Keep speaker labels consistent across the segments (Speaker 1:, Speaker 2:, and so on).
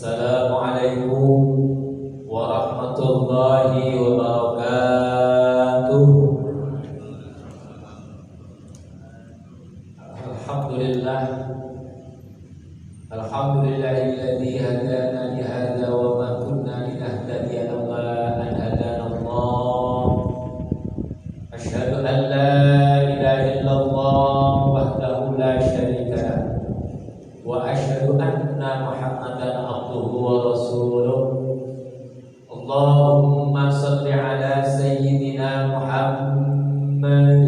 Speaker 1: Assalamualaikum warahmatullahi wabarakatuh. Alhamdulillah, alhamdulillahilladzi hadana li hadza wa ma kunna linahtadiya laula an hadana Allah. Asyhadu an la ilaha illallah wahdahu la syarika lah wa asyhadu anna Muhammadan abduhu wa rasuluh. Allahumma shalli ala sayyidina Muhammad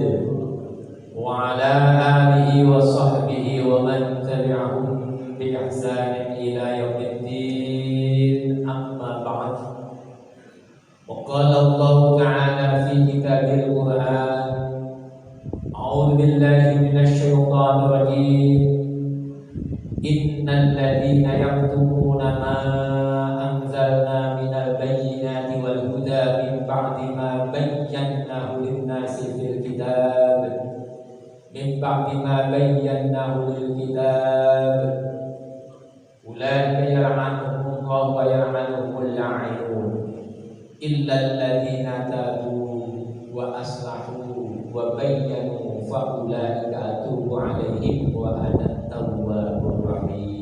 Speaker 1: wa ala alihi wa sahbihi wa man tabi'ahum bi ihsanin ila yaumiddin. Amma ba'd. Wa qala Allah ta'ala fi kitabil Qur'an, a'udzu billahi minasy syaithanir rajim. Innal ladzina yaktumuna ma anzalna minal bayyinati wal huda min ba'di ma bayyanahu lin-nasi fil kitab ulaika yal'anuhumullahu wa yal'anuhumul la'inun illa alladzina tabu wa aslahu wa bayyanu fa ulaika atubu 'alaihim wa ana tawwabur rahim.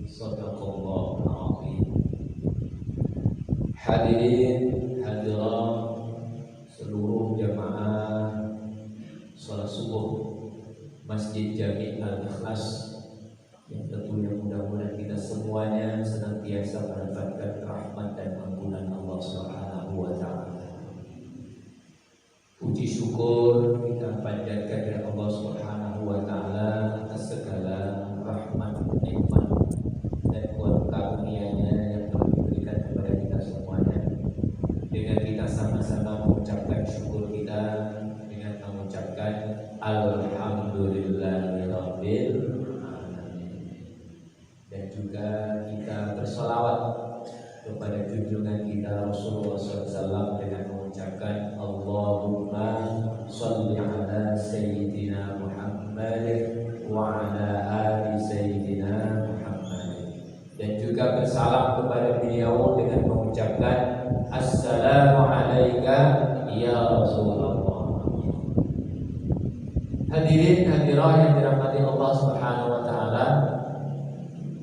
Speaker 1: Shadaqallahul azim. Hadirin hadirat seluruh jamaah salat subuh Masjid Jami' Al-Ikhlas, yang tentunya mudah-mudahan kita semuanya senantiasa mendapatkan rahmat dan ampunan Allah Subhanahu wa taala. Puji syukur kita panjatkan kepada Allah Subhanahu wa taala atas segala rahmat, nikmat dan karunia-Nya yang telah diberikan kepada kita semuanya. Dengan kita sama-sama mengucapkan syukur kita dengan mengucapkan alhamdulillahirabbil alamin. Dan juga kita bersolawat kepada junjungan kita Rasulullah SAW dengan mengucapkan Allahumma shalli ala sayyidina Muhammad wa ala ali sayyidina Muhammad. Dan juga bersalam kepada beliau dengan mengucapkan assalamu alayka ya Rasulullah. Hadirin hadirah yang dirahmati Allah Subhanahu wa taala,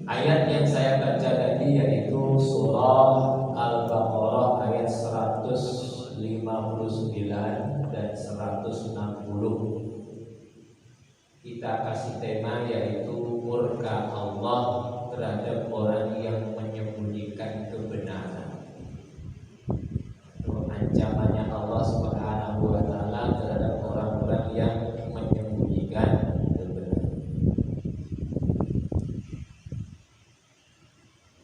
Speaker 1: ayat yang saya baca tadi yaitu surah Al-Baqarah ayat 159 dan 160. Kita kasih tema yaitu murka Allah terhadap orang yang menyembunyikan kebenaran. Ancamannya Allah Subhanahu wa taala terhadap orang-orang yang menyembunyikan kebenaran.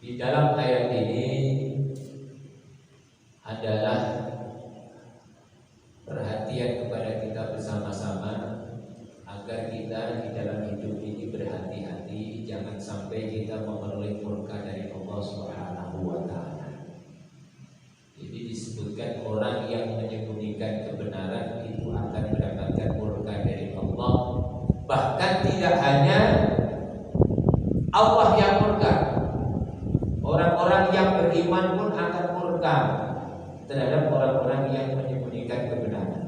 Speaker 1: Di dalam ayat ini adalah perhatian kepada kita bersama-sama agar kita di dalam hidup ini berhati-hati, jangan sampai kita memeroleh murka dari Allah Subhanahu wa taala. Jadi disebutkan orang yang menyembunyikan kebenaran itu akan mendapatkan murka dari Allah. Bahkan tidak hanya Allah yang murka, orang-orang yang beriman pun akan murka terhadap orang-orang yang menyembunyikan kebenaran.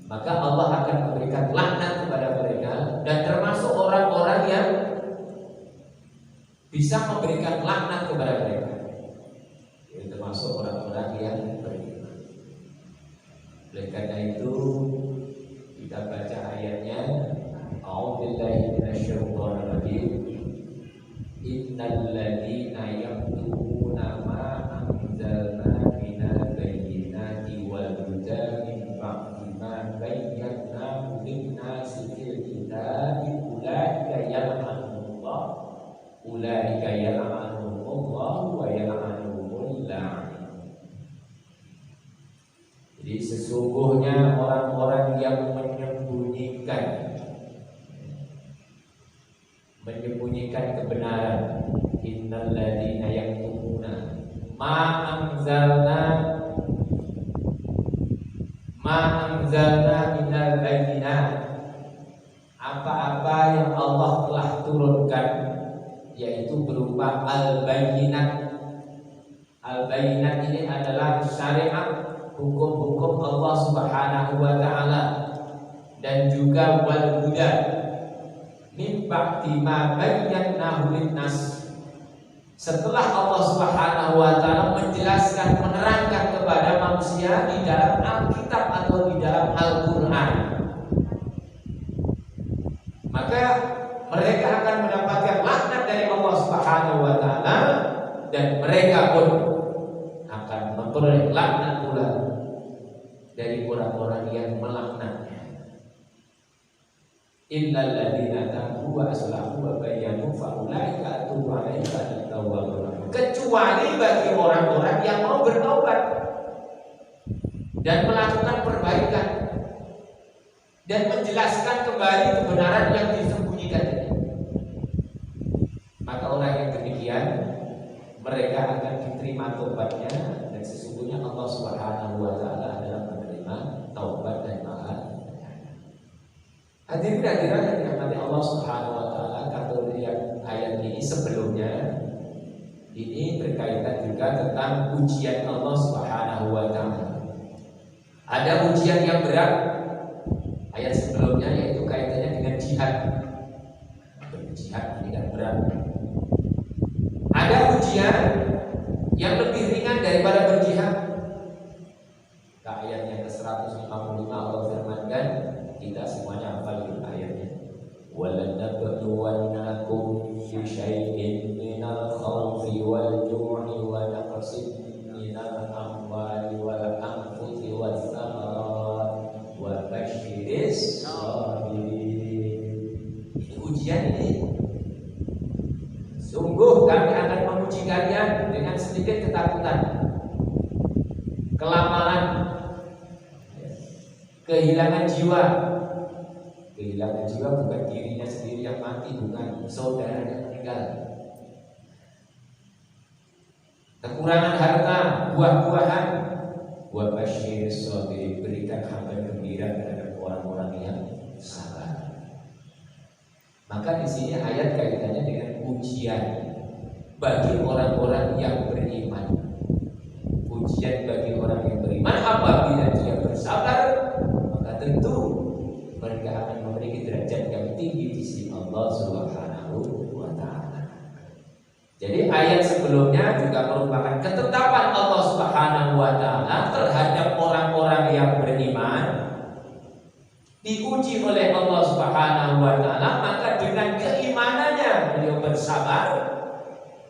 Speaker 1: Maka Allah akan memberikan laknat kepada mereka, dan termasuk orang-orang yang bisa memberikan laknat kepada mereka, yaitu termasuk orang-orang yang beriman. Oleh karena itu kita baca ayatnya. A'udzubillahi minasyaitonir rajim. Innal ladzina yaktumuna ma anzalna minal bayyinati wal huda min ba'di ma bayyanahu lin-nasi fil kitabi ulaika yal'anuhumullah wa yal'anuhumul la'in. Jadi sesungguhnya orang-orang yang menyembunyikan kebenaran, innal ladzina yaktumuna ma anzalna minal bayyinat, apa-apa yang Allah telah turunkan yaitu berupa al-bayyinat. Al-bayyinat ini adalah syariat, hukum-hukum Allah Subhanahu wa taala, dan juga wal huda min ba'di ma bayyanahu lin-nas. Setelah Allah Subhanahu wa taala menjelaskan, menerangkan kepada manusia di dalam Alkitab atau di dalam Al-Qur'an, maka mereka akan mendapatkan laknat dari Allah Subhanahu wa taala, dan mereka pun akan memperoleh laknat pula dari orang-orang yang melaknatnya. Innal ladzina tabu wa aslahu wa bayyanu fa ulaika atubu 'alaihim at-tawwabur rahim. Kecuali bagi orang-orang yang mau bertobat dan melakukan perbaikan dan menjelaskan kembali kebenaran yang disembunyikan ini, maka orang yang demikian mereka akan diterima taubatnya, dan sesungguhnya Allah Subhanahu wa taala adalah penerima taubat dan maha. Hadirin hadirat yang dirahmati Allah Subhanahu wa taala, kalau lihat ayat ini sebelumnya ini berkaitan juga tentang ujian Allah Subhanahu wa taala. Ada ujian yang berat ayat sebelumnya, yaitu kaitannya dengan jihad. Jihad tidak berat. Ada ujian yang lebih ringan daripada berjihad. Ayat yang ke-155 Allah firmankan, kita semuanya hafal ayatnya. وَلَنَبْلُوَنَّكُمْ بِشَيْءٍ مِنَ الْخَوْفِ وَالْجُوعِ وَنَقْصٍ مِنَ الْأَمْوَالِ وَالْأَنفُسِ وَالثَّمَرَاتِ وَبَشِّرِ الصَّابِرِينَ. Ini ujian ini. Sungguh kami akan menguji kalian dengan sedikit ketakutan, kelaparan, kehilangan jiwa. Kehilangan jiwa bukan dirinya sendiri yang mati, bukan saudara yang meninggal. Kekurangan harta, buah-buahan. Wa basyiris sabirin, berikan kabar gembira kepada orang-orang yang sabar. Maka di sini ayat kaitannya dengan ujian bagi orang-orang yang beriman. Ujian bagi orang yang beriman apabila dia bersabar, maka tentu mereka akan memiliki derajat yang tinggi di sisi Allah Subhanahu wa taala. Jadi ayat sebelumnya juga merupakan ketetapan Allah Subhanahu wa taala terhadap orang-orang yang beriman, diuji oleh Allah Subhanahu wa taala, maka dengan keimanannya beliau bersabar,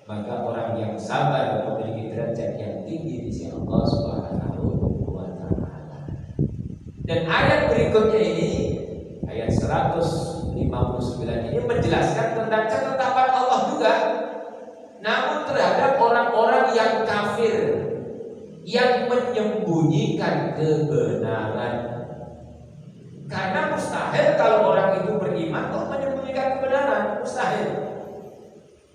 Speaker 1: maka orang yang sabar memiliki derajat yang tinggi di sisi Allah Subhanahu wa taala. Dan ayat berikutnya ini, ayat 159 ini menjelaskan tentang ketetapan Allah juga, namun terhadap orang-orang yang kafir, yang menyembunyikan kebenaran. Karena mustahil kalau orang itu beriman kok menyembunyikan kebenaran, mustahil.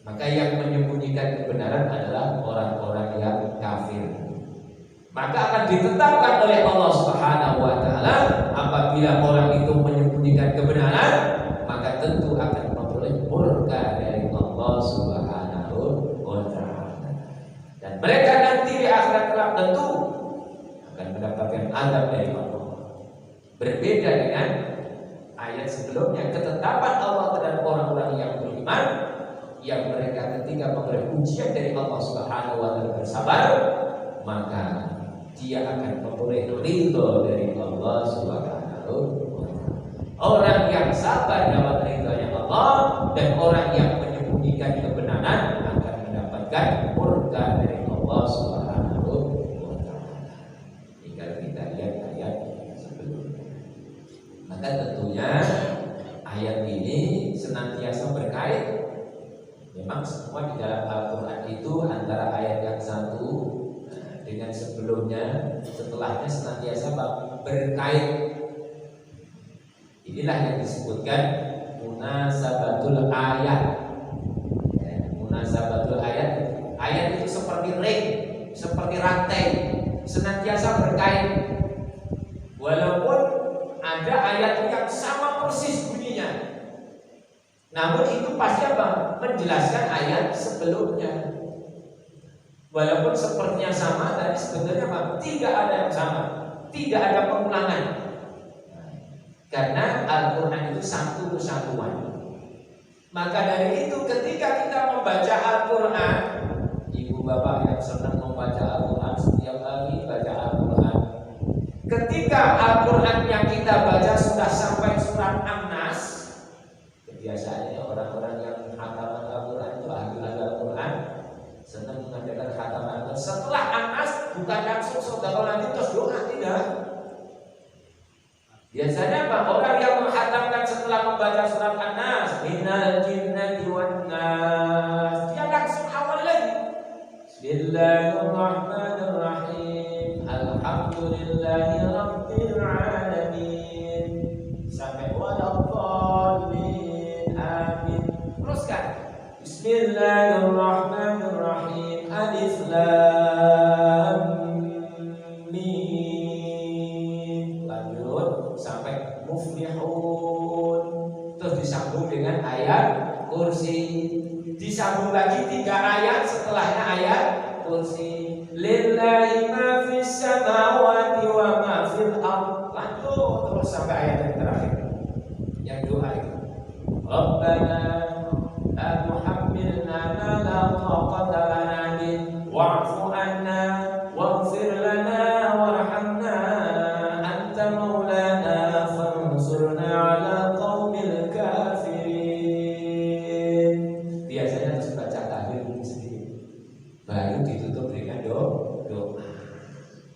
Speaker 1: Maka yang menyembunyikan kebenaran adalah orang-orang yang kafir. Maka akan ditetapkan oleh Allah Subhanahu wa taala, apabila orang itu menyembunyikan kebenaran, maka tentu akan memperoleh murka dari Allah Subhanahu wa taala. Dan mereka nanti di akhirat kelak tentu akan mendapatkan azab dari Allah. Berbeda dengan ayat sebelumnya, ketetapan Allah terhadap orang-orang yang beriman, yang mereka ketika memperoleh ujian dari Allah Subhanahu wa taala bersabar, maka dia akan memperoleh ridho dari Allah Subhanahu wa taala. Orang yang sabar dapat ridhonya Allah, dan orang yang menyembunyikan kebenaran akan mendapatkan murka dari Allah Subhanahu wa taala. Tinggal kita lihat ayat sebelumnya. Maka tentunya ayat ini senantiasa berkait. Memang semua di dalam Al-Quran itu antara ayat yang satu dengan sebelumnya, setelahnya senantiasa berkait. Inilah yang disebutkan munasabatul ayat. Munasabatul ayat. Ayat itu seperti ring, seperti rantai, senantiasa berkait. Walaupun ada ayat yang sama persis bunyinya, Namun itu pasti apa? Menjelaskan ayat sebelumnya. Walaupun sepertinya sama, tapi sebenarnya apa? Tidak ada yang sama, tidak ada pengulangan. Karena Al-Quran itu satu kesatuan. Maka dari itu ketika kita membaca Al-Quran, ibu bapak yang senang membaca Al-Quran setiap hari baca Al-Quran. Ketika Al-Quran yang kita baca sudah sampai surat An-Nas, kebiasaannya orang-orang yang hataman Al-Quran itu ahli Al-Quran senang mengadakan hataman. Setelah An-Nas bukan langsung saudara nanti terus doa, tidak. Biasanya apa? Orang yang menghatamkan setelah membaca surat An-Nas, minal jinnati wan nas, dia langsung awal lagi. Bismillahirrahmanirrahim. Alhamdulillahi rabbil alamin. Sampai waladhdallin. Amin. Teruskan. Bismillahirrahmanirrahim. Alif lam mim. Lanjut sampai muflihun. Terus disambung dengan ayat kursi. Disambung lagi 3 ayat setelahnya ayat kursi. Lillahi ma fis samawati wa ma fil ardh. Lanjut terus sampai ayat yang terakhir. Yang doa itu. Rabbana la tuhammilna ma la taqata lana bih wa'fu 'anna waghfir lana warhamna anta maulana fansurna 'ala qaumil kafirin. Biasanya harus baca tahmid sedikit, baru ditutup dengan doa.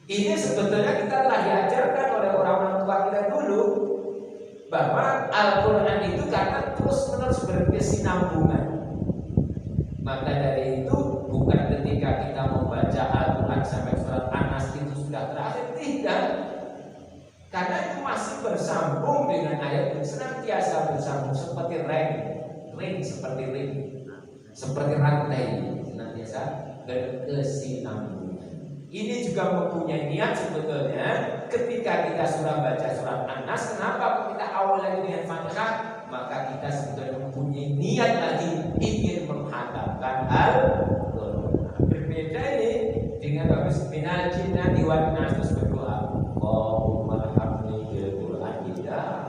Speaker 1: Ini sebetulnya kita telah diajarkan oleh orang-orang tua kita dulu bahwa Al-Quran itu karena terus-menerus berkesinambungan. Maka dari itu bukan ketika kita membaca Al-Quran sampai surat An-Nas itu sudah terakhir, tidak. Karena itu masih bersambung dengan ayat yang senantiasa bersambung seperti ring seperti rantai, senantiasa berkesinambungan. Ini juga mempunyai niat sebetulnya ketika kita sudah baca surat An-Nas. Kenapa kita awal lagi dengan Fatihah? Maka kita sebetulnya mempunyai niat lagi ingin menghatamkan Al-Quran. Berbeda ini dengan habis minal jinnati wan nas terus berdoa Allahumma hamni bil Quran. Tidak.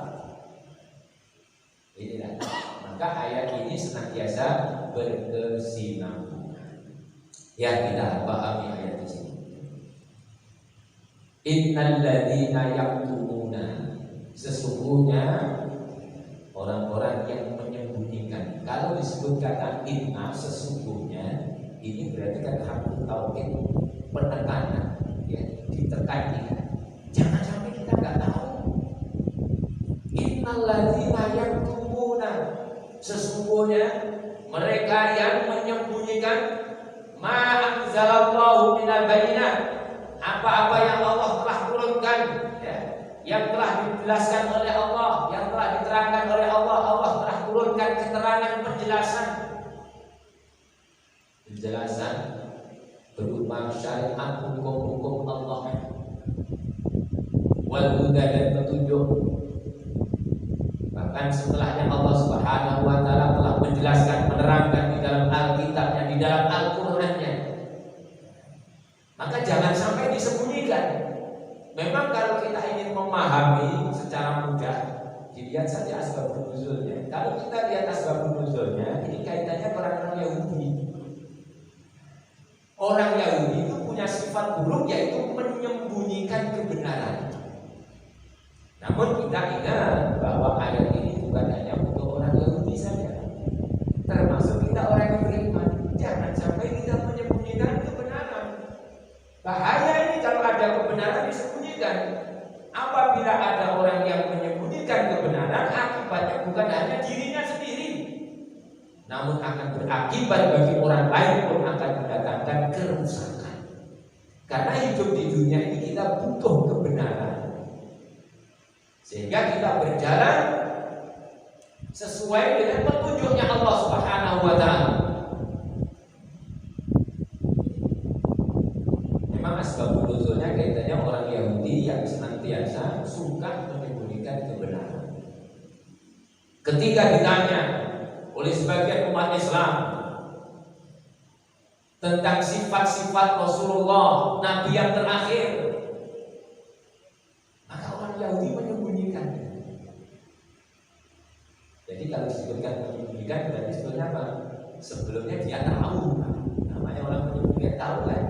Speaker 1: Inilah. Maka ayat ini senantiasa berkesinambungan. Ya, kita pahami ayat di sini. Innal ladzina yaktumuna, sesungguhnya orang-orang yang menyembunyikan. Kalau disebut kata inna, sesungguhnya, ini berarti kan harus tauhid, penekanan, ya, ditekan kita. Jangan sampai kita nggak tahu. Innal ladzina yaktumuna, sesungguhnya mereka yang menyembunyikan ma anzalallahu minal bayyinat, apa-apa yang Allah telah turunkan, ya, yang telah dijelaskan oleh Allah, yang telah diterangkan oleh Allah. Allah telah turunkan keterangan penjelasan berupa syariat, hukum-hukum Allah, wal huda, dan petunjuk. Bahkan setelahnya Allah Subhanahu wa taala telah menjelaskan, menerangkan di dalam Alkitabnya, di dalam Al-Qur'annya. Maka jangan sampai disembunyikan. Memang kalau kita ingin memahami secara mudah, dilihat saja asbabun nuzulnya. Kalau kita lihat asbabun nuzulnya, ini kaitannya orang-orang Yahudi. Orang Yahudi itu punya sifat buruk, yaitu menyembunyikan kebenaran. Namun kita ingat bahwa ayat ini bukan hanya untuk orang Yahudi saja, termasuk kita orang yang beriman. Jangan sampai kita menyembunyikan kebenaran. Bahaya ini kalau ada kebenaran disembunyikan. Apabila ada orang yang menyembunyikan kebenaran, akibatnya bukan hanya dirinya sendiri, namun akan berakibat bagi orang lain pun, akan mendatangkan kerusakan. Karena hidup di dunia ini kita butuh kebenaran, sehingga kita berjalan sesuai dengan petunjuknya Allah Subhanahu wa taala. Asbabun nuzulnya kaitannya orang Yahudi yang senantiasa suka menyembunyikan kebenaran. Ketika ditanya oleh sebagian umat Islam tentang sifat-sifat Rasulullah, Nabi yang terakhir, maka orang Yahudi menyembunyikannya. Jadi kalau disebutkan menyembunyikan berarti sebetulnya apa? Sebelumnya dia tahu, namanya orang menyembunyikan tahu kan,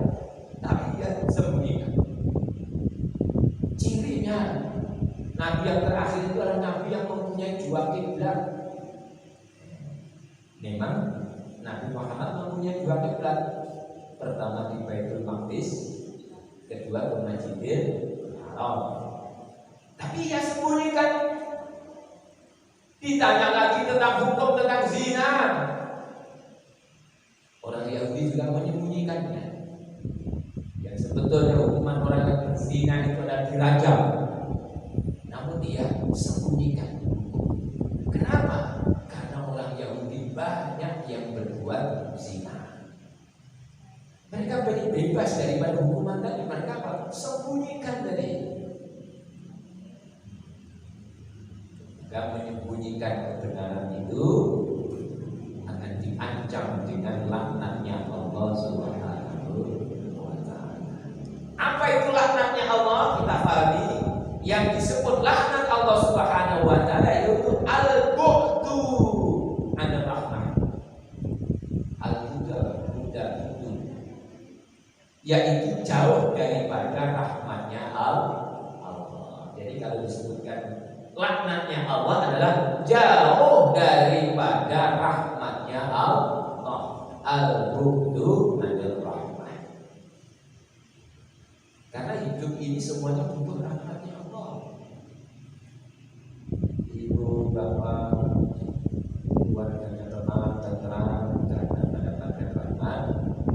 Speaker 1: tapi dia sembunyikan. Cirinya Nabi yang terakhir itu adalah Nabi yang mempunyai dua kiblat. Memang Nabi Muhammad mempunyai dua kiblat. Pertama di Baitul Maqdis, kedua ke Masjidil Haram. Tapi ia sembunyikan. Ditanya lagi tentang hukum tentang zina, orang Yahudi juga menyembunyikannya. Yang sebetulnya hukuman orang yang berzina itu adalah dirajam, namun dia sembunyikan. Kenapa? Karena orang Yahudi banyak yang berbuat zina. Mereka bebas daripada hukuman tadi. Mereka apa? Sembunyikan tadi. Maka menyembunyikan kebenaran itu akan diancam dengan laknatnya Allah Subhanahu wa Ta'ala. Apa itu laknatnya Allah? Kita pahami. Yang disebut laknat Allah Subhanahu wa Ta'ala yaitu al-bu'du an rahmah. Al-bu'du yaitu jauh daripada rahmatnya Allah. Jadi kalau disebutkan laknatnya Allah adalah jauh daripada rahmatnya Allah. Al-bu'du anil rahmah. Karena hidup ini semuanya butuh rahmatnya Allah. Ibu, bapak, keluarganya tenang, tenang karena mendapatkan rahmat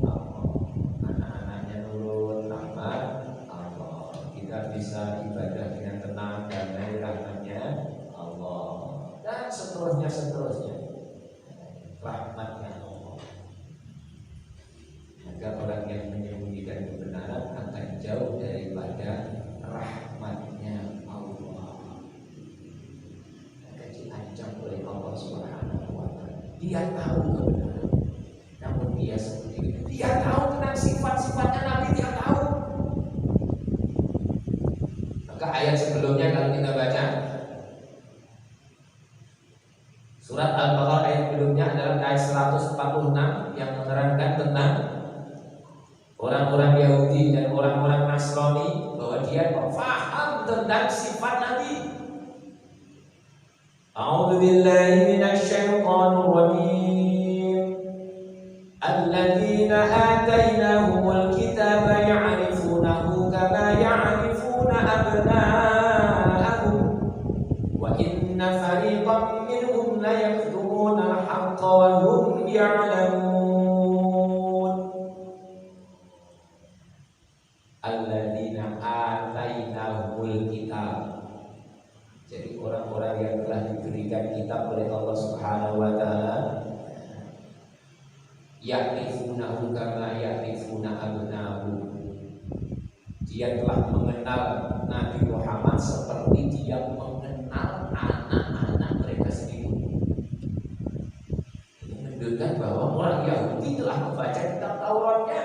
Speaker 1: Allah. Anak-anaknya nurut rahmat Allah. Kita bisa ibadah dengan tenang damai rahmatnya Allah. Dan seterusnya rahmatnya Allah. Maka orang yang menyembunyikan kebenaran akan jauh daripada rahmatnya Allah. Akan diancam oleh Allah Subhanahu wa Ta'ala. Dia tahu kebenaran, namun dia seperti itu. Dia tahu tentang sifat-sifatnya Nabi, dia tahu. Maka ayat sebelumnya kalau kita baca surat Al-Baqarah ayat sebelumnya adalah ayat 146 yang menerangkan tentang orang-orang Yahudi dan orang-orang Nasrani bahwa dia paham tentang sifat Nabi. A'udzu billahi minasy syaithanir rajim. Alladzina atainahumul kitaba ya'rifunahu kama ya'rifuna abna'ahum wa inna fariqan minhum la yaktumuna al-haqqa wa hum ya'lamun. Alladzina atainahumul kitab. Jadi orang-orang yang telah diberikan kitab oleh Allah Subhanahu wa Ta'ala, ya'rifunahu kama ya'rifuna abna'ahum. Dia telah mengenal Nabi Muhammad seperti dia mengenal anak-anak mereka sendiri. Ini menunjukkan bahwa orang Yahudi telah membaca kitab Tauratnya.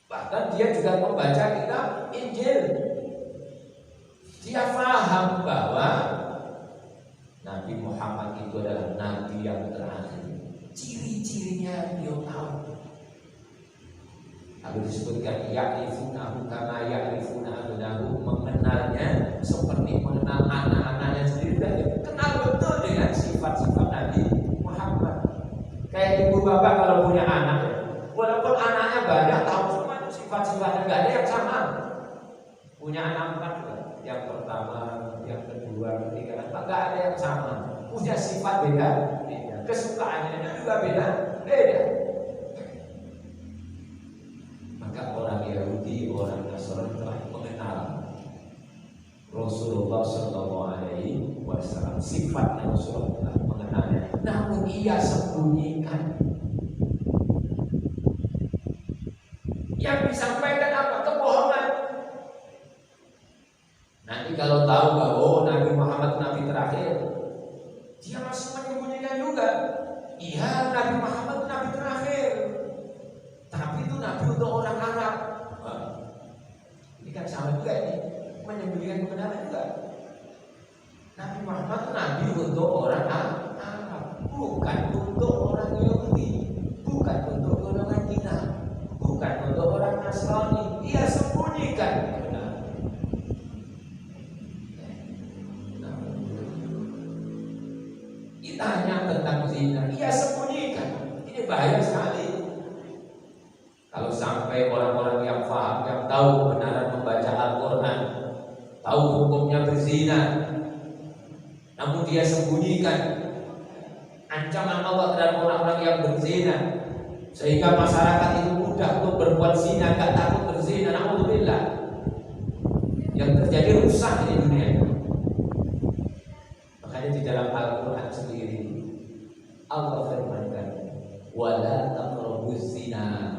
Speaker 1: Bahkan dia juga membaca kitab Injil. Dia paham bahwa Nabi Muhammad itu adalah Nabi yang terakhir. Ciri-cirinya dia tahu. Lalu disebutkan ya'rifunahu kama ya'rifuna abna'ahum, mengenalnya seperti mengenal anak-anaknya sendiri. Dan dia kenal betul dengan sifat-sifat Nabi Muhammad. Kayak ibu bapak kalau punya anak, walaupun anaknya banyak, tahu semua sifat-sifatnya, nggak ada yang sama. Punya anak empat, yang pertama, yang kedua, ketiga, nggak ada yang sama. Punya sifat beda, kesukaannya juga beda. Maka orang Yahudi, orang Nasrani telah mengenal Rasulullah SAW. Sifatnya Rasulullah telah mengenalnya, namun ia sembunyikan. Yang disampaikan apa? Kebohongan. Nanti kalau tahu bahwa Nabi Muhammad Nabi terakhir, dia masih menyembunyikan Iya, Nabi Muhammad itu Nabi terakhir. Tapi itu Nabi untuk orang Arab. Ini kan sama juga ini, menyembunyikan kebenaran juga. Nabi Muhammad itu Nabi untuk orang Arab, bukan untuk orang Yahudi, bukan untuk golongan Cina, bukan untuk orang Nasrani. Ia sembunyikan kebenaran. Ditanya tentang zina, ia sembunyikan. Ini bahaya sekali. Kalau sampai orang-orang yang paham, yang tahu kebenaran membaca Al-Quran, tahu hukumnya berzina, namun dia sembunyikan ancaman Allah terhadap orang-orang yang berzina, sehingga masyarakat itu mudah untuk berbuat zina, gak takut berzina. Alhamdulillah, yang terjadi rusak di dunia. Makanya di dalam Al-Quran sendiri Allah firmankan, wala taqrabuz zina.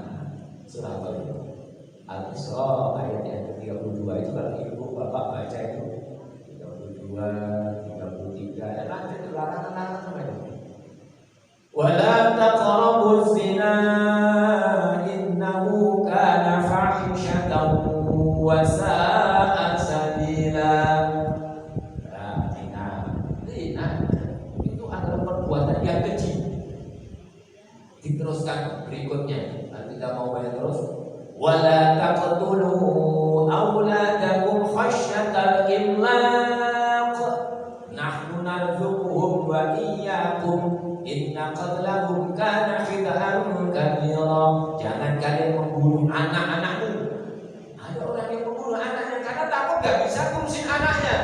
Speaker 1: Surah Al-Isra ayat yang ke-32 itu kalau ibu bapak baca itu 32, 33 dan lanjut larangan-larangan sama itu. Wala taqrabuz zina innahu kana fahishatan wa sa'a sabila. Zina itu adalah perbuatan yang keji. Diteruskan berikutnya. Kita mau baca terus. Wala taqtulu auladakum khasyatal imlaq nahnu narzuquhum wa iyyakum inna qatlahum kana khita'an kabira. Jangan kalian membunuh anak-anakmu. Ada orang yang membunuh anaknya karena takut gak bisa ngurusin anaknya,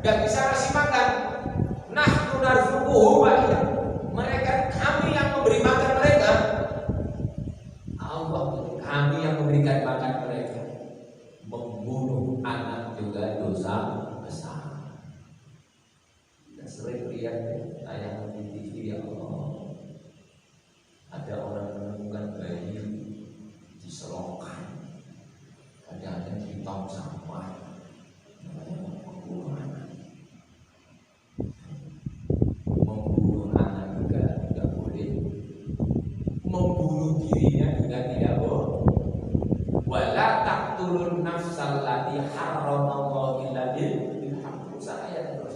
Speaker 1: gak bisa kasih makan. Nahnu narzuquhum wa iyyakum. Mereka, kami yang memberi makan mereka. Kami yang memberikan makan mereka. Membunuh anak juga dosa besar. Kita sering lihat tayangan di TV, ya Allah, ada orang menemukan bayi di selokan, ada di tong sampah. Namanya membunuh anak. Membunuh anak juga tidak boleh. Membunuh dirinya juga tidak boleh. Wala taqtulun nafsal lati harramallahu illa bil haqq. Ayat terus.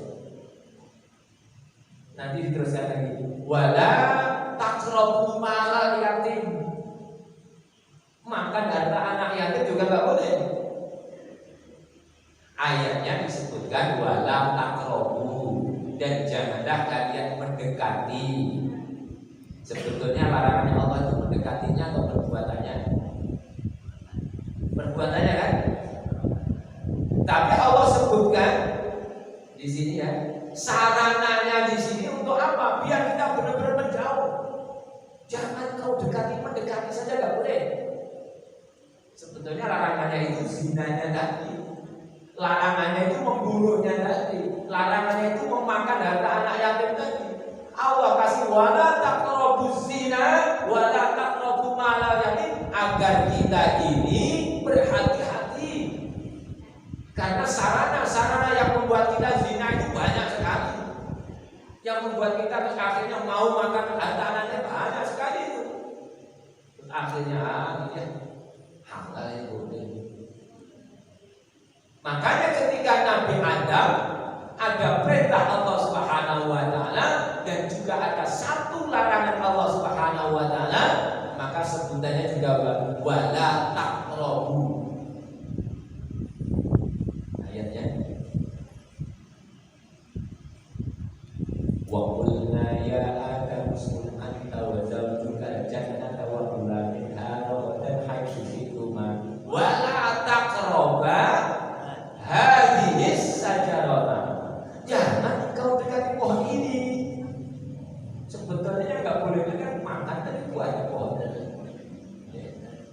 Speaker 1: Nanti diteruskan lagi. Wala taqrabu malal yatim. Makan harta anak yatim juga enggak boleh. Ayatnya disebutkan wala taqrabu, dan janganlah kalian mendekati. Sebetulnya larangannya Allah itu mendekatinya atau perbuatannya? Perbuatannya kan? Tapi Allah sebutkan di sini ya, sarananya di sini untuk apa? Biar kita benar-benar menjauh. Jangan kau mendekati saja nggak boleh. Sebetulnya larangannya itu zinanya tadi, larangannya itu membunuhnya tadi, larangannya itu memakan harta anak yatim tadi. Allah kasih wala taqrabuz zina wala taqrabu malal yatim agar kita ini berhati-hati. Karena sarana-sarana yang membuat kita zina itu banyak sekali. Yang membuat kita terus akhirnya mau makan harta anaknya banyak sekali itu. Terus akhirnya halal itu. Makanya ketika Nabi Adam ada perintah Allah Subhanahu wa taala dan juga ada satu larangan Allah Subhanahu wa taala, maka sebutannya juga wala taqrabu. Ayatnya wa qulna ya adam uskun anta wa zawjuka jannata wa kula minha ragadan haitsu shi'tuma wa la taqraba hadhihi sajarata. Jangan kau dekati pohon ini. Sebetulnya nggak boleh dekat makan dari buahnya pohon.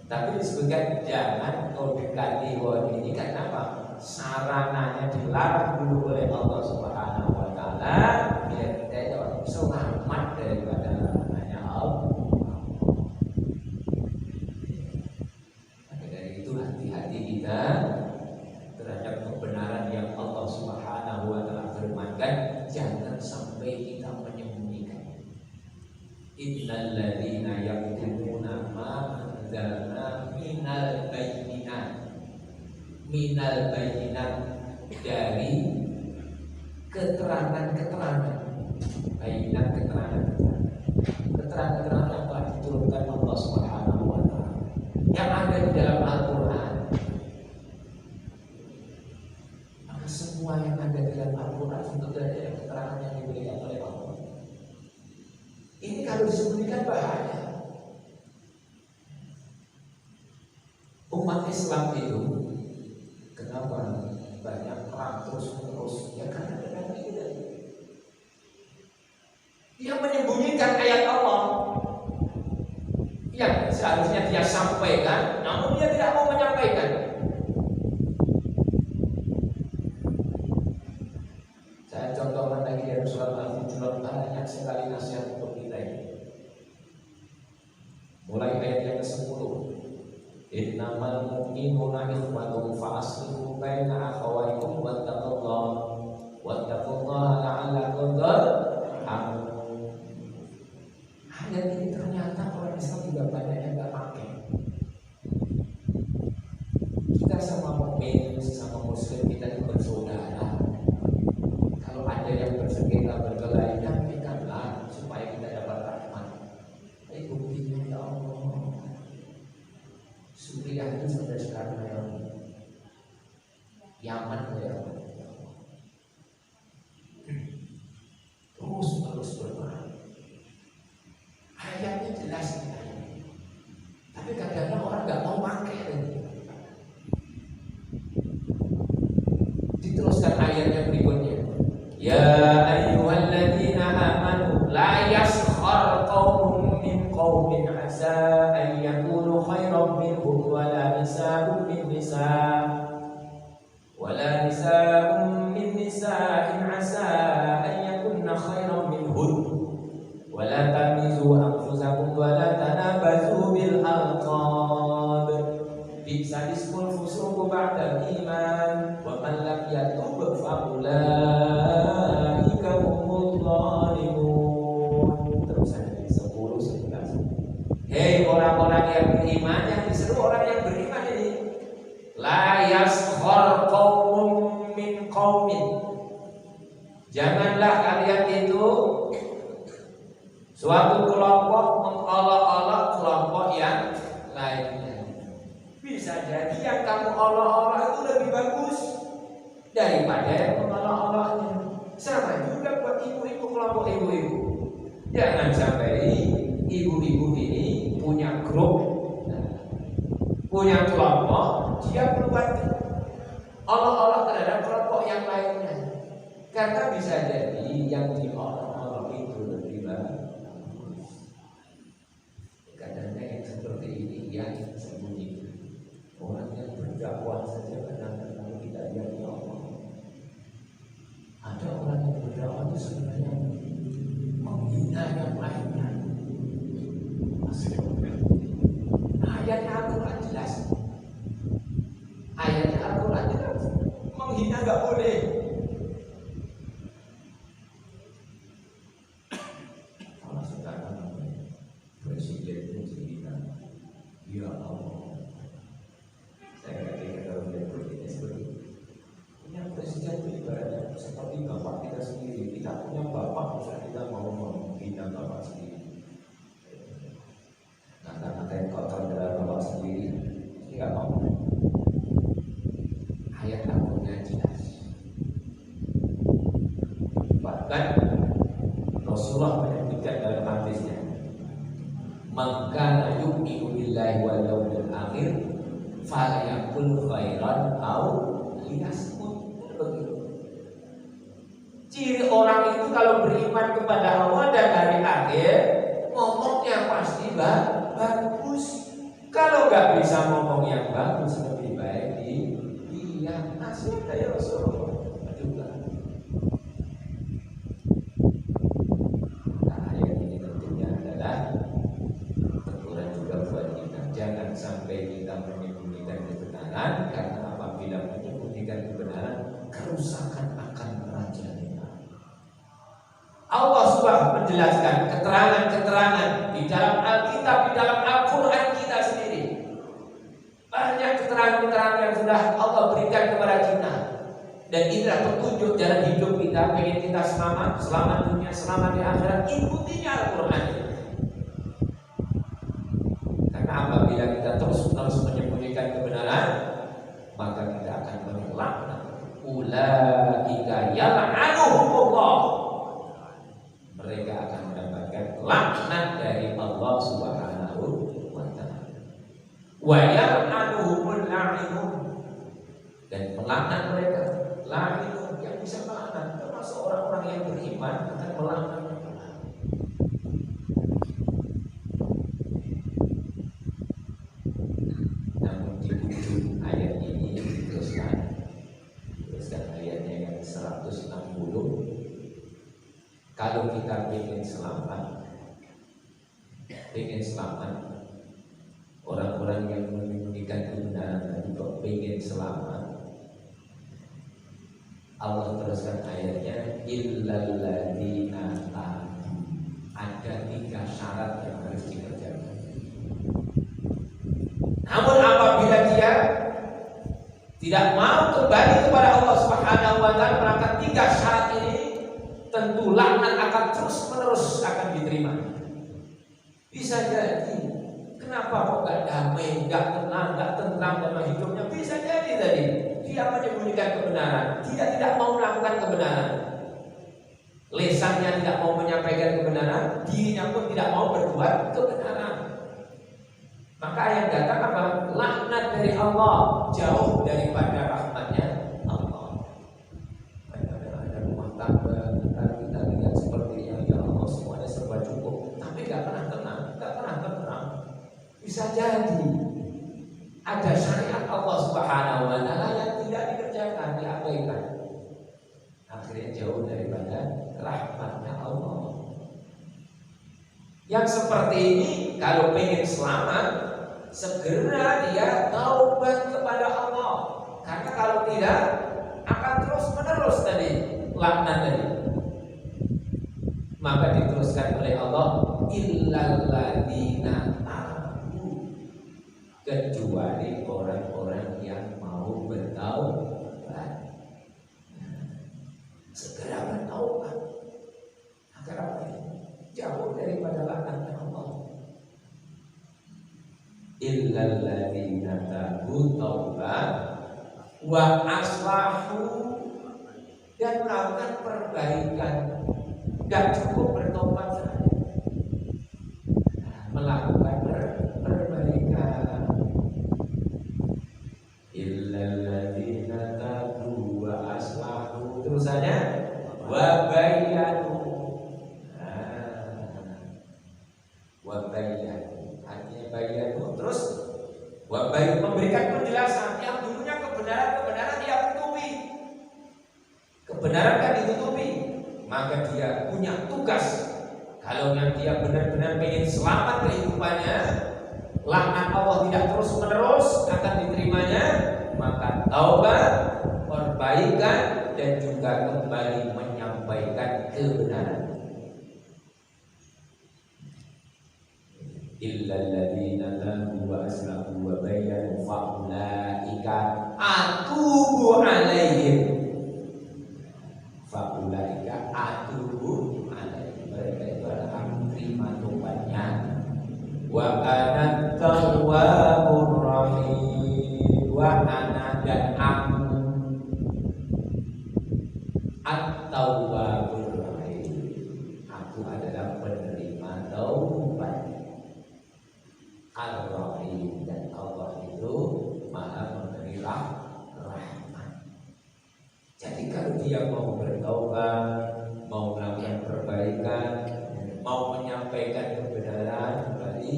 Speaker 1: Tapi disebutkan jangan kau dekati pohon ini karena apa? Sarananya dilarang dulu oleh Allah Subhanahu wa taala biar kita itu selamat daripada larangannya Allah. Maka dari itu hati-hati kita terhadap kebenaran yang Allah Subhanahu wa taala firmankan, jangan sampai kita menyembunyikan. Innal ladzina yaktumuna ma anzalna minal bayyinat dari keterangan-keterangan yang telah diturunkan Allah Subhanahu wa taala yang ada di dalam Al-Qur'an. Maka semua yang ada di dalam Al-Qur'an itu ada keterangan yang diberikan oleh Allah. Ini kalau disembunyikan bahaya. Umat Islam itu kenapa banyak perang terus-menerus? Ya karena dengan ini. Dia menyembunyikan ayat Allah yang seharusnya dia sampaikan, namun dia tidak mau menyampaikan. Saya contohkan lagi dari surat Al-Hujurat, banyak sekali nasihat untuk kita ini. Mulai ayat yang ke-10. Innamal mu'minuna ikhwatun fa aslihu baina akhawaykum wattaqullaha la'allakum turhamun. Ayat ini ternyata orang Islam juga banyak yang nggak pakai. Kita sama mukmin, sama muslim, kita itu bersaudara. Kalau ada yang bersengketa berkelahi, nyampaikanlah supaya kita dapat rahmat. Buktinya ya Allah, Suriah itu sampai sekarang ya Allah, Yaman ya Allah, terus berperang. Ayatnya jelas ya. Tapi kadang-kadang orang nggak mau pakai. Diteruskan ayat yang berikutnya. Ya ayyuhalladzina amanu la yaskhar qaumun min qaumin asa an yakunu khairan minhum wala nisa'un min nisa'in asa an yakunna khairan minhum wala tamizu anfusakum wala tanabazu bil alqab bi'sal ismul fusuqu ba'dal iman wa man lam yatub fa ulaika humul zalimun. Terus ada 10-11. Hei orang-orang yang beriman, yang diseru orang yang beriman ini, la yaskhar qaumun min qaumin, janganlah kalian itu suatu kelompok mengolok-olok kelompok yang lainnya. Bisa jadi yang kamu olok-olok itu lebih bagus daripada yang mengolok-oloknya. Sama juga buat ibu-ibu, kelompok ibu-ibu. Jangan sampai ibu-ibu ini punya grup, punya kelompok, dia berbuat olok-olok terhadap kelompok yang lainnya. Karena bisa jadi yang diolok-olok itu lebih bagus. Kadang-kadang yang seperti ini yang sembunyi. Orang yang berdakwah saja kadang-kadang kita lihat ya Allah. Ada orang yang berdakwah itu sebenarnya menghina yang lainnya. Ayatnya Al-Quran jelas. Ayatnya Al-Quran jelas. Menghina nggak boleh. Presiden itu cerita, ya Allah, saya katakan kalau dia begini seperti itu. Punya presiden itu ibaratnya seperti bapak kita sendiri. Kita punya bapak, masa kita mau menghina bapak sendiri. Kata-kata kotor dalam bapak sendiri, ini nggak mau. Ayat Al-Quran jelas. Bahkan Rasulullah menyebutkan dalam hadisnya, maka yu'minu billahi wal yawmil akhir falyakul khairan aw liyasmut. Ciri orang itu kalau beriman kepada Allah dan hari akhir, ngomongnya pasti bagus. Kalau nggak bisa ngomong yang bagus, lebih baik diam. Nasihat dari Rasulullah juga. Nah, ayat ini tentunya adalah jangan sampai kita menyembunyikan kebenaran, karena apabila menyembunyikan kebenaran, kerusakan akan merajalela. Allah sudah menjelaskan keterangan-keterangan di dalam Alkitab, di dalam Al-Quran kita sendiri. Banyak keterangan-keterangan yang sudah Allah berikan kepada kita. Dan inilah petunjuk jalan hidup kita. Pengen kita selamat, selamat dunia, selamat di akhirat, ikutinya Al-Quran. Karena apabila kita terus menyembunyikan kebenaran, maka kita akan melaknat. Ulaika yal'anuhumullah. Mereka akan mendapatkan laknat dari Allah Subhanahu wa ta'ala. Wa yal'anuhumul la'inun. Dan melaknat mereka, la'inun yang bisa melaknat, termasuk orang-orang yang beriman akan melaknat. Namun di ujung ayat ini diteruskan ayatnya yang 160. Kalau kita ingin selamat, orang-orang yang menyembunyikan kebenaran tadi kok ingin selamat, Allah teruskan ayatnya, illal ladzina tabu. Ada 3 syarat yang harus dikerjakan. Namun apabila dia tidak mau kembali kepada Allah Subhanahu wa ta'ala, maka 3 syarat ini tentu laknat akan terus-menerus akan diterima. Bisa jadi, kenapa kok gak damai, gak tenang, gak tentram dalam hidupnya? Bisa jadi tadi dia menyembunyikan kebenaran, dia tidak mau melakukan kebenaran, lisannya tidak mau menyampaikan kebenaran, dirinya pun tidak mau berbuat kebenaran. Maka yang datang apa? Laknat dari Allah, jauh daripada rahmatnya Allah. Ada rumah tangga kita lihat sepertinya ya Allah semuanya serba cukup, tapi gak pernah tenang, gak pernah tenang. Bisa jadi ada syariat Allah Subhanahu wa ta'ala yang tidak dikerjakan, diabaikan. Akhirnya jauh daripada rahmatnya Allah. Yang seperti ini kalau pengen selamat, segera dia taubat kepada Allah. Karena kalau tidak akan terus menerus tadi laknat tadi. Maka diteruskan oleh Allah, illal ladzina tabu, kecuali orang-orang yang mau bertaubat. Segera bertaubat agar apa ini? Jauh daripada laknatnya Allah. Illal ladzina tabu taubat wa aslahu, dan melakukan perbaikan. Gak cukup bertobat saja, melakukan perbaikan. Illal ladzina tabu wa aslahu, terusannya wa bayyanu. Wa bayyanu, artinya bayyanu, terus wa bayyanu, memberikan penjelasan. Yang dulunya kebenaran dia tutupi, kebenaran kan ditutupi, maka dia punya tugas. Kalau yang dia benar-benar ingin selamat kehidupannya, laknat Allah tidak terus menerus akan diterimanya, maka taubat, perbaikan, dan juga kembali menyampaikan kebenaran. Illal ladzina tabu wa aslahu wa bayyanu fa ulaika atubu alaihim. Fa ulaika atubu alaihim, mereka itu adalah menerima tobatnya. Wa ana tawwabur rahim, wa ana, dan aku at-tawwabur rahim, aku adalah penerima taubat. Ar-Rahim, dan Allah itu Maha memberi rahmat. Jadi kalau dia mau bertaubat, mau melakukan perbaikan, mau menyampaikan kebenaran kembali,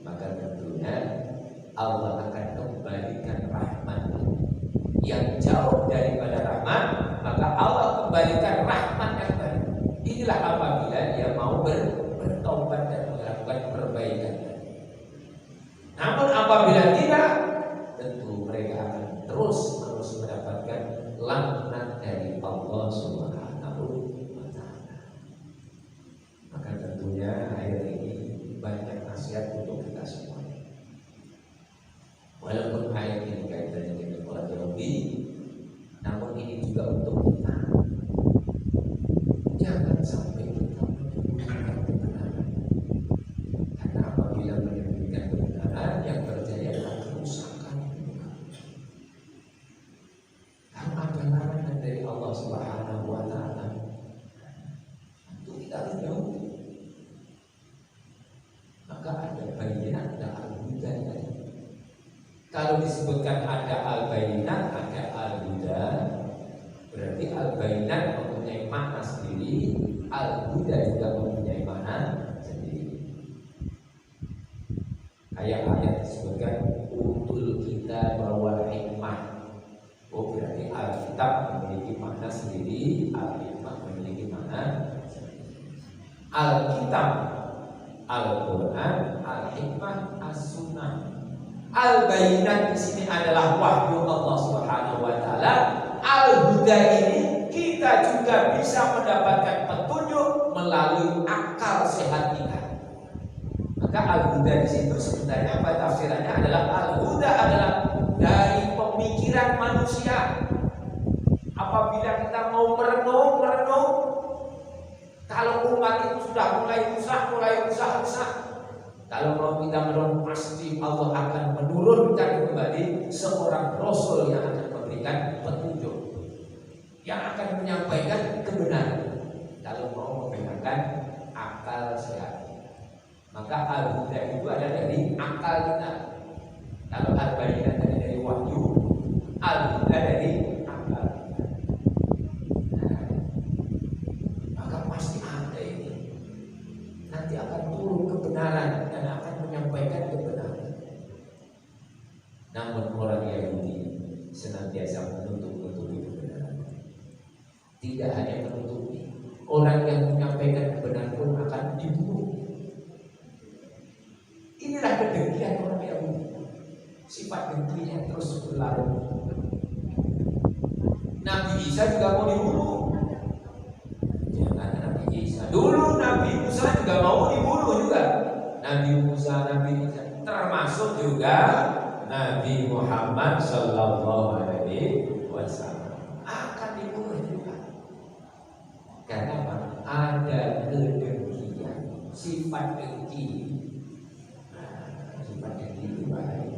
Speaker 1: maka tentunya Allah akan kembalikan rahmat. Yang jauh daripada rahmat, maka Allah kembalikan rahmat yang baru. Inilah apabila dia mau bertaubat dan melakukan perbaikan. Namun apabila tidak, tentu mereka akan terus-menerus mendapatkan laknat dari Allah Subhanahu wa ta'ala. Kalau disebutkan ada al-bayinat, ada al-huda, berarti al-bayinat mempunyai makna sendiri, al-huda juga mempunyai makna sendiri. Ayat-ayat disebutkan utul kita wal hikmah. Oh, berarti Alkitab memiliki makna sendiri, Al-Hikmah memiliki makna sendiri. Alkitab, Al-Quran, Al-Hikmah, As-Sunnah. Al-Bayinat di sini adalah wahyu Allah Subhanahu wa taala. Al-Huda ini kita juga bisa mendapatkan petunjuk melalui akal sehat kita. Maka Al-Huda di situ sebenarnya apa tafsirannya adalah Al-Huda adalah dari pemikiran manusia. Apabila kita mau merenung, kalau umat itu sudah mulai usah. Kalau mau kita merenung, pasti Allah akan menurunkan kembali seorang Rasul yang akan memberikan petunjuk, yang akan menyampaikan kebenaran. Kalau mau menggunakan akal sehat, maka Al-Huda itu ada dari akal kita. Kalau Al-Bayinat dari wahyu, Al-Huda dari akal. Maka pasti ada ini. Nanti akan turun kebenaran dan akan menyampaikan kebenaran. Namun orang Yahudi senantiasa menutup-nutupi kebenaran. Tidak hanya menutupi, orang yang menyampaikan kebenaran pun akan dibunuh. Inilah kedengkian orang Yahudi. Sifat dengkinya terus berlarut. Nabi Isa juga mau dibunuh. Jangan Nabi Isa. Dulu Nabi Musa juga mau dibunuh juga. Nabi Musa, Nabi Isa, termasuk juga Nabi Muhammad Sallallahu Alaihi Wasallam akan dibunuh juga. Karena apa? Ada kedengkian, sifat dengki. Sifat dengki itu baik.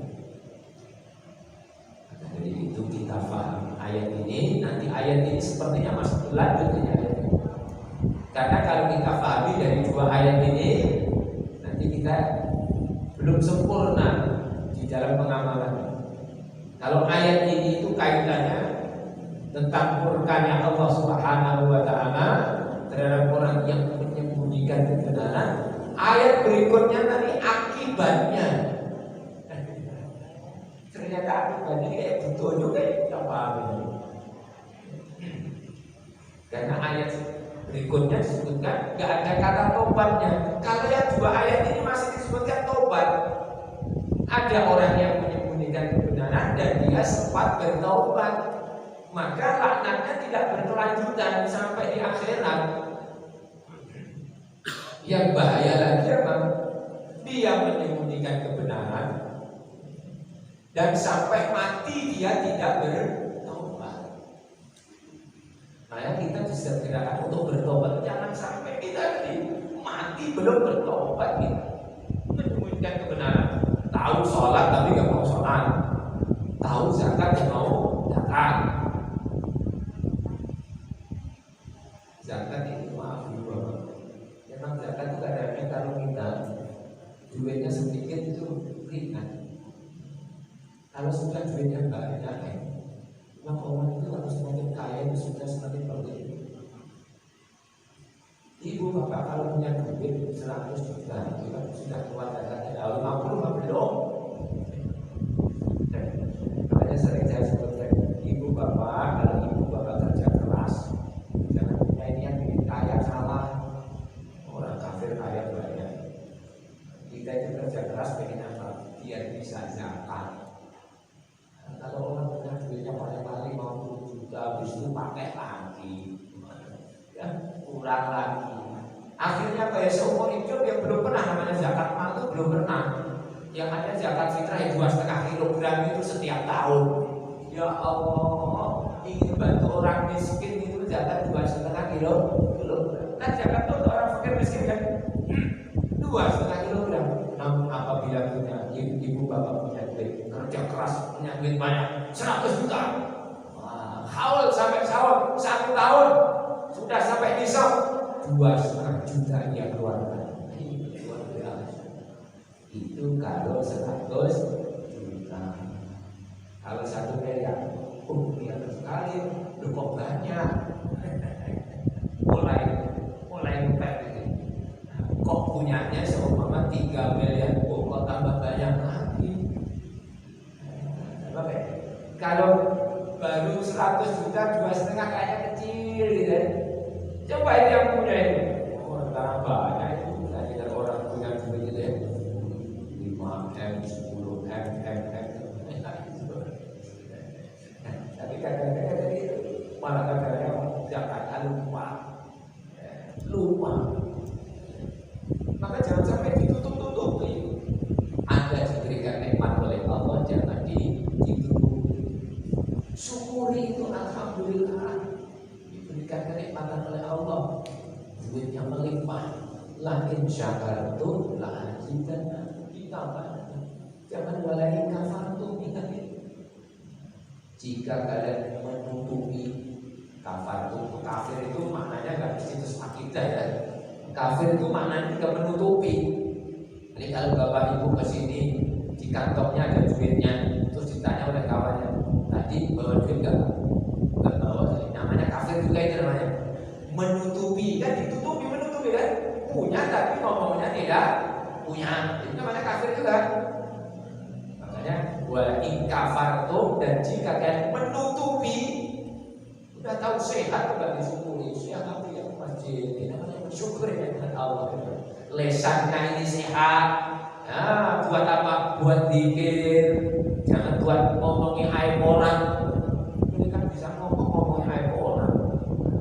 Speaker 1: Jadi itu kita paham ayat ini. Nanti ayat ini sepertinya masih berlanjut ini ayat ini. Karena kalau kita pahami dari dua ayat ini, nanti kita belum sempurna di dalam pengamalan. Kalau ayat ini itu kaitannya tentang murkanya Allah Subhanahu wa taala terhadap orang yang menyembunyikan kebenaran, ayat berikutnya nanti akibatnya. Ternyata akibatnya kayak butuh juga kita paham ini. Karena ayat berikutnya disebutkan gak ada kata tobatnya. Kalau yang dua ayat ini masih disebutkan tobat. Ada orang yang menyembunyikan kebenaran dan dia sempat bertobat, maka laknatnya tidak berkelanjutan sampai di akhirat. Yang bahaya lagi apa? Dia menyembunyikan kebenaran dan sampai mati dia tidak bertobat. Makanya kita disegerakan untuk bertobat. Jangan sampai kita mati belum bertobat kita. Menyembunyikan kebenaran. Tahu sholat tapi gak mau sholat. Tahu zakat gak mau zakat. Zakat itu maaf juga. Memang zakat itu kadang-kadang kalau kita duitnya sedikit itu ringan. Kalau sudah duitnya banyak, memang orang itu harus semakin kaya, itu sudah semakin penting. Ibu bapak kalau punya duit 100 juta, itu kan sudah keluar zakatnya. Kalau 50 belum. Makanya sering saya sebutkan, ibu bapak kalau ibu bapak kerja keras, jangan punya ini yang bikin kaya salah. Orang kafir kaya banyak. Kita itu kerja keras pengen apa? Biar bisa zakat. Kalau orang punya duitnya paling-paling 50 juta, habis itu pakai lagi, ya kurang lagi. Akhirnya kayak seumur hidup yang belum pernah namanya zakat mal itu belum pernah. Yang ada zakat fitrah yang 2,5 kilogram itu setiap tahun. Ya Allah, ingin bantu orang miskin itu zakat 2,5 kilogram. Kan zakat itu untuk orang fakir miskin kan 2,5 kilogram. Namun apabila punya ibu bapak punya duit, kerja keras punya duit banyak 100 juta, haul sampai sahur 1 tahun sudah sampai nisab 2,5 juta dia keluarkan. Luar biasa. Itu kalau 100 juta. Kalau 1 miliar, kelihatan sekali, lu kok banyak. mulai ngepet gitu. Kok punyanya seumpama 3 miliar, kok tambah banyak lagi. Kalau baru 100 juta, 2,5 kayaknya kecil gitu. Coba ini yang punya itu, orang banyak itu. Tadi kalau orang punya duit itu ya, 5M, 10M, tapi kadang-kadang dari itu malah kadang-kadang Jakarta lupa. Maka jangan sampai ditutup-tutupi. Anda diberikan nikmat oleh Allah, jangan ditutupi. Syukuri itu, alhamdulillah diberikan kenikmatan oleh Allah, duitnya melimpah. Lakin syakartum la azidannakum, ditambah. Jangan walai kafartum, ingat itu. Jika kalian menutupi, kafir itu maknanya nggak mesti terus akidah ya. Kafir itu maknanya juga menutupi. Jadi kalau bapak ibu kesini, di kantongnya ada duitnya, terus ditanya oleh kawannya, tadi bawa duit nggak bawa, namanya kafir juga itu namanya menutupi, kan ditutupi, menutupi kan, punya tapi ngomongnya tidak punya, itu namanya kafir juga. Makanya wa in kafartum, dan jika kalian menutupi, udah tahu sehat enggak disyukuri, sehat ya masjid, ini namanya bersyukur ya dengan Allah. Lesannya ini sehat, nah, buat apa? Buat zikir, jangan buat ngomongin aib orang. Ini kan bisa ngomongin aib orang,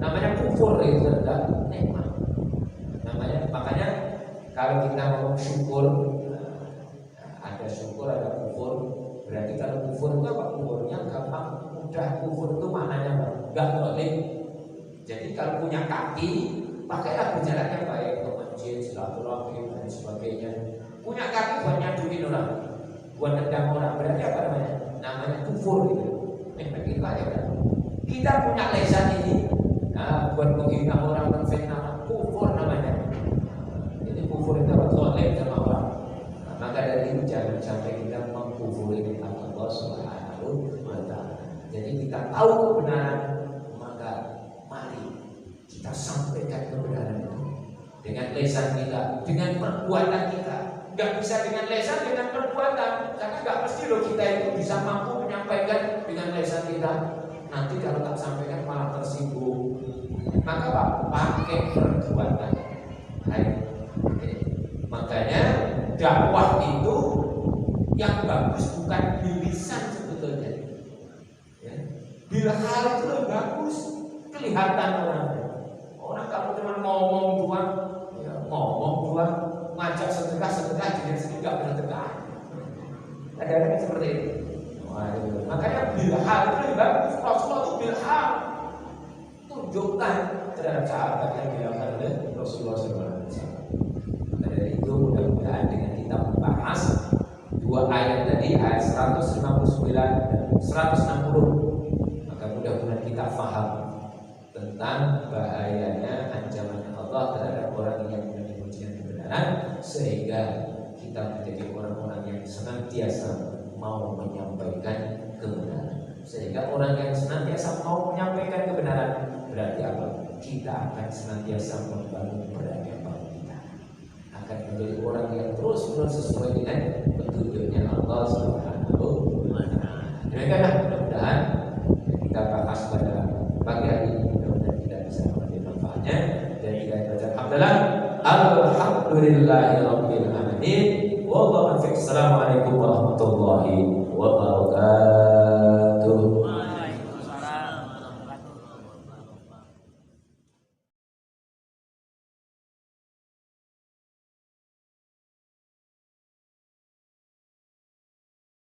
Speaker 1: namanya kufur itu tidak nikmat. Makanya kalau kita ngomong syukur, ada syukur, ada kufur. Berarti kalau kufur itu apa? Kufurnya gampang, mudah. Kufur itu maknanya enggak boleh. Jadi kalau punya kaki, pakailah berjalan yang baik, ke masjid, silaturahmi dan sebagainya. Punya kaki buat nyaduin orang, buat nendang orang, berarti apa namanya? Namanya kufur gitu. Kita ya kan? Kita punya lesan ini, nah, buat menghina orang, menfitnah, kufur namanya. Jadi kufur itu apa? Zalim sama orang. Nah, maka dari itu jangan sampai kita mengkufuri nikmat Allah Subhanahu wa Ta'ala. Jadi kita tahu kebenaran, maka mari kita sampaikan kebenaran itu dengan lisan kita, dengan perbuatan kita. Gak bisa dengan lisan, dengan perbuatan, karena gak mesti loh kita itu bisa mampu menyampaikan dengan lisan kita. Nanti kalau tak sampaikan malah tersinggung. Maka Pak, pakai perbuatan. Makanya dakwah itu yang bagus bukan bilisan sebetulnya. Ya. Bila hal itu lebih bagus, kelihatan orang. Orang kalau cuma ngomong doang, ya, ngajak sedekah, jadi sini nggak bersedekah. Ada seperti itu. Makanya bilhal itu lebih bagus. Rasulullah itu bilhal, tunjukkan terhadap sahabat yang dilakukan oleh Rasulullah SAW. Dari itu mudah-mudahan dengan kita membahas 2 ayat tadi, ayat 159 dan 160, maka mudah-mudahan kita faham tentang bahayanya ancaman Allah terhadap orang yang menyembunyikan kebenaran, sehingga kita menjadi orang-orang yang senantiasa mau menyampaikan kebenaran. Sehingga orang yang senantiasa mau menyampaikan kebenaran, berarti apa? Kita akan senantiasa membangun peradaban kita, akan menjadi orang yang terus-menerus sesuai dengan petunjuknya Allah Subhanahu wa Ta'ala. Demikianlah mudah-mudahan kita bahas pada pagi hari ini, mudah-mudahan kita bisa mengambil manfaatnya dan kita baca alhamdulillahirabbil alamin. Wallahu a'lam. Assalamualaikum warahmatullahi wabarakatuh.